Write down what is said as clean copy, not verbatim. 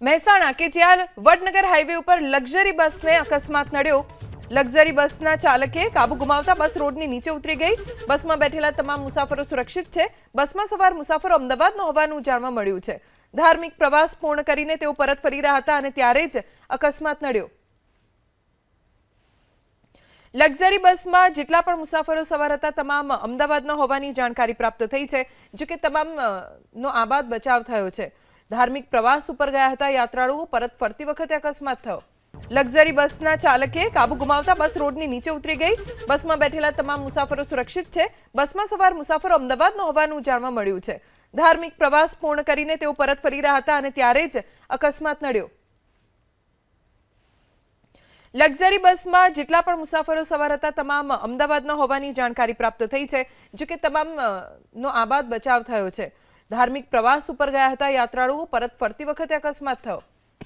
મહેસાણા કે જ્યાં વડનગર હાઈવે ઉપર લક્ઝરી બસને અકસ્માત નડ્યો। લક્ઝરી બસના ચાલકે કાબુ ગુમાવતા બસ રોડની નીચે ઉતરી ગઈ। બસમાં બેઠેલા તમામ મુસાફરો સુરક્ષિત છે। બસમાં સવાર મુસાફરો અમદાવાદના હોવાનું જાણવા મળ્યું છે। ધાર્મિક પ્રવાસ પૂર્ણ કરીને તેઓ પરત ફરી રહ્યા હતા અને ત્યારે જ અકસ્માત નડ્યો। લક્ઝરી બસમાં જેટલા પણ મુસાફરો સવાર હતા તમામ અમદાવાદના હોવાની જાણકારી પ્રાપ્ત થઈ છે। જો કે તમામનો આબાદ બચાવ થયો છે। ધાર્મિક પ્રવાસ ઉપર ગયા હતા યાત્રાળુઓ, પરત ફરતી વખતે અકસ્માત થયો। લક્ઝરી બસના ચાલકે કાબુ ગુમાવતા બસ રોડની નીચે ઉતરી ગઈ। બસમાં બેઠેલા તમામ મુસાફરો સુરક્ષિત છે। બસમાં સવાર મુસાફરો અમદાવાદના હોવાનું જાણવા મળ્યું છે। ધાર્મિક પ્રવાસ પૂર્ણ કરીને તેઓ પરત ફરી રહ્યા હતા અને ત્યારે જ અકસ્માત નડ્યો। લક્ઝરી બસમાં જેટલા પણ મુસાફરો સવાર હતા તમામ અમદાવાદના હોવાની જાણકારી પ્રાપ્ત થઈ છે। જો કે તમામનો આબાદ બચાવ થયો છે। ધાર્મિક પ્રવાસ ઉપર ગયા હતા યાત્રાળુઓ, પરત ફરતી વખતે અકસ્માત થયો।